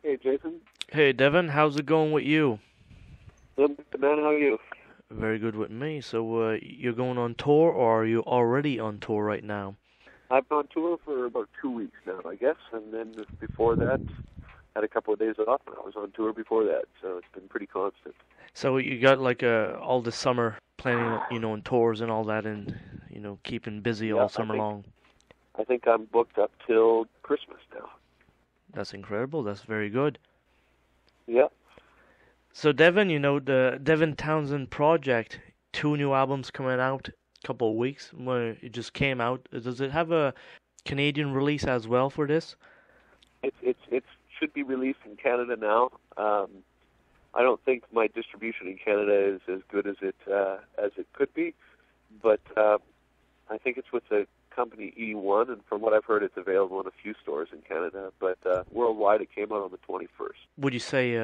Hey, Jason. Hey Devin, how's it going with you? Man, how are you? Very good with me. So, you're going on tour, or are you already on tour right now? I've been on tour for about 2 weeks now, I guess, and then before that, had a couple of days off, and I was on tour before that, so it's been pretty constant. So you got like all the summer planning, on tours and all that, and keeping busy Yeah, all summer long. I think I'm booked up till Christmas now. That's incredible. That's very good. Yeah, So Devin, the Devin Townsend Project, two new albums coming out, couple of weeks. When it just came out. Does it have a Canadian release as well for this? it should be released in Canada now. I don't think my distribution in Canada is as good as it could be, but I think it's with the company E1, and from what I've heard, it's available in a few stores in Canada. But worldwide, it came out on the 21st. Would you say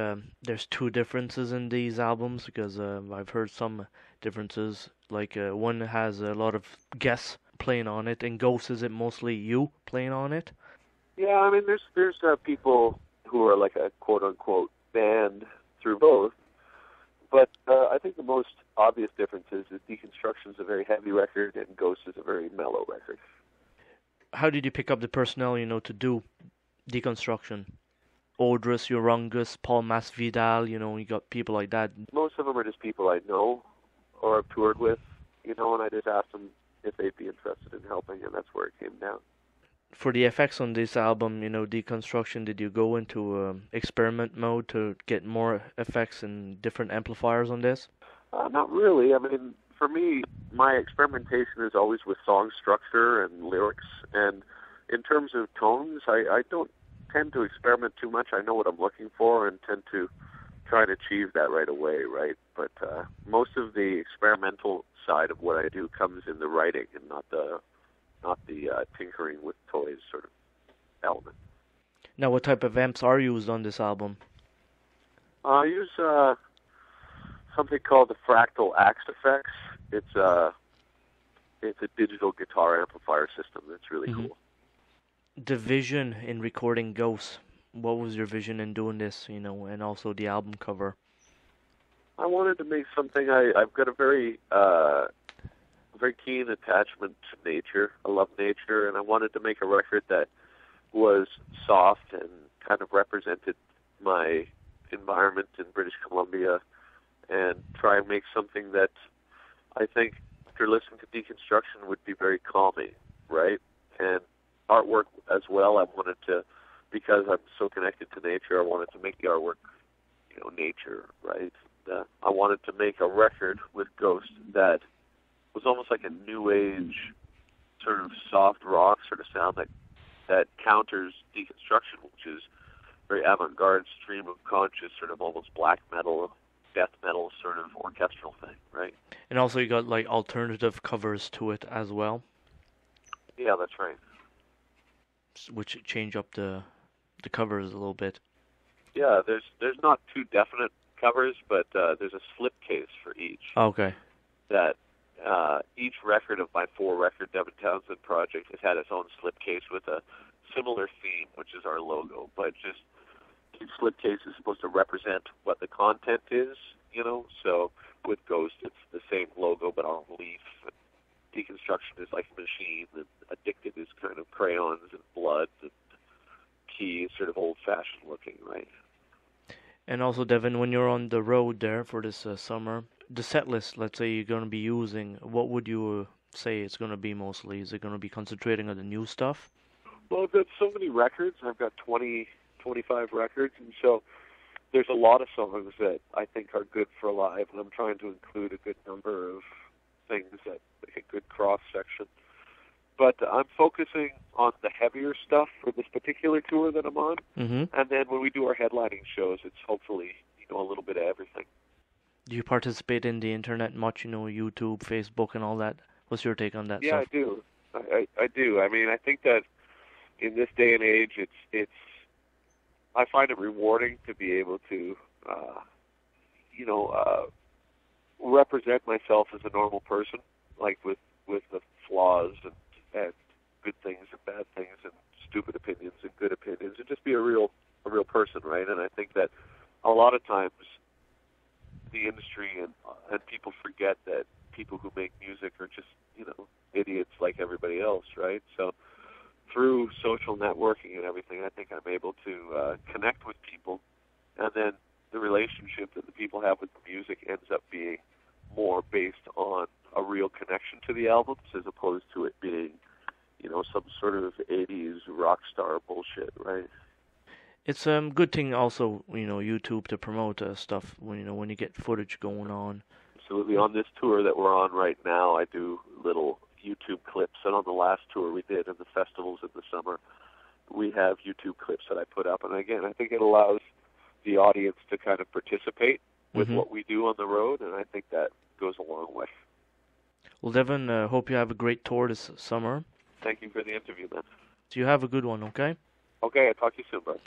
there's two differences in these albums? Because I've heard some differences. Like one has a lot of guests playing on it, and Ghost, is it mostly you playing on it? Yeah, I mean, there's people who are like a quote unquote band through both, but I think the most obvious difference is that Deconstruction is a very heavy record and Ghost is a very mellow record. How did you pick up the personnel, to do Deconstruction? Odrus, Urungus, Paul Masvidal, you got people like that. Most of them are just people I know or have toured with, and I just asked them if they'd be interested in helping, and that's where it came down. For the effects on this album, Deconstruction, did you go into experiment mode to get more effects and different amplifiers on this? Not really. I mean, for me, my experimentation is always with song structure and lyrics. And in terms of tones, I don't tend to experiment too much. I know what I'm looking for and tend to try and achieve that right away, right? But most of the experimental side of what I do comes in the writing and not the tinkering with toys sort of element. Now, what type of amps are used on this album? I use something called the Fractal Axe Effects. It's a digital guitar amplifier system that's really hmm cool. The vision in recording Ghosts. What was your vision in doing this, and also the album cover? I wanted to make something. I've got a very keen attachment to nature. I love nature, and I wanted to make a record that was soft and kind of represented my environment in British Columbia, and try and make something that I think, after listening to Deconstruction, would be very calming, right? And artwork as well. I wanted to, because I'm so connected to nature, I wanted to make the artwork, nature, right? I wanted to make a record with Ghost that was almost like a new age sort of soft rock sort of sound that counters Deconstruction, which is very avant-garde, stream of conscious, sort of almost black metal, death metal sort of orchestral thing, right? And also, you got like alternative covers to it as well, Yeah, that's right. which change up the covers a little bit. Yeah, there's not two definite covers, but there's a slipcase for each. Okay. That each record of my four-record Devin Townsend Project has had its own slipcase with a similar theme, which is our logo, but just each slipcase is supposed to represent what the content is, So with Ghost, it's the same logo but on leaf. Deconstruction is like a machine, and Addicted is kind of crayons and blood, and Key is sort of old-fashioned looking, right? And also, Devin, when you're on the road there for this summer, the set list, let's say you're going to be using, what would you say it's going to be mostly? Is it going to be concentrating on the new stuff? Well, I've got so many records. I've got 20, 25 records, and so there's a lot of songs that I think are good for live, and I'm trying to include a good number of things that make a good cross-section. But I'm focusing on the heavier stuff for this particular tour that I'm on, Mm-hmm. and then when we do our headlining shows, it's hopefully, a little bit of everything. Do you participate in the internet much, YouTube, Facebook, and all that? What's your take on that Yeah, I stuff? do. I do. I mean, I think that in this day and age, it's I find it rewarding to be able to, represent myself as a normal person, like with the flaws and good things and bad things and stupid opinions and good opinions, and just be a real a real person, right? And I think that a lot of times the industry and people forget that people who make music are just, idiots like everybody else, right? So through social networking and everything, I think I'm able to connect with people, and then the relationship that the people have with the music ends up being more based on a real connection to the albums as opposed to it being, some sort of 80s rock star bullshit, right? It's a good thing also, YouTube to promote stuff when you get footage going on. Absolutely. On this tour that we're on right now, I do little YouTube clips, and on the last tour we did in the festivals in the summer, we have YouTube clips that I put up, and again, I think it allows the audience to kind of participate with what we do on the road, and I think that goes a long way. Well, Devin, hope you have a great tour this summer. Thank you for the interview, man. So you have a good one, okay? Okay, I'll talk to you soon, bud.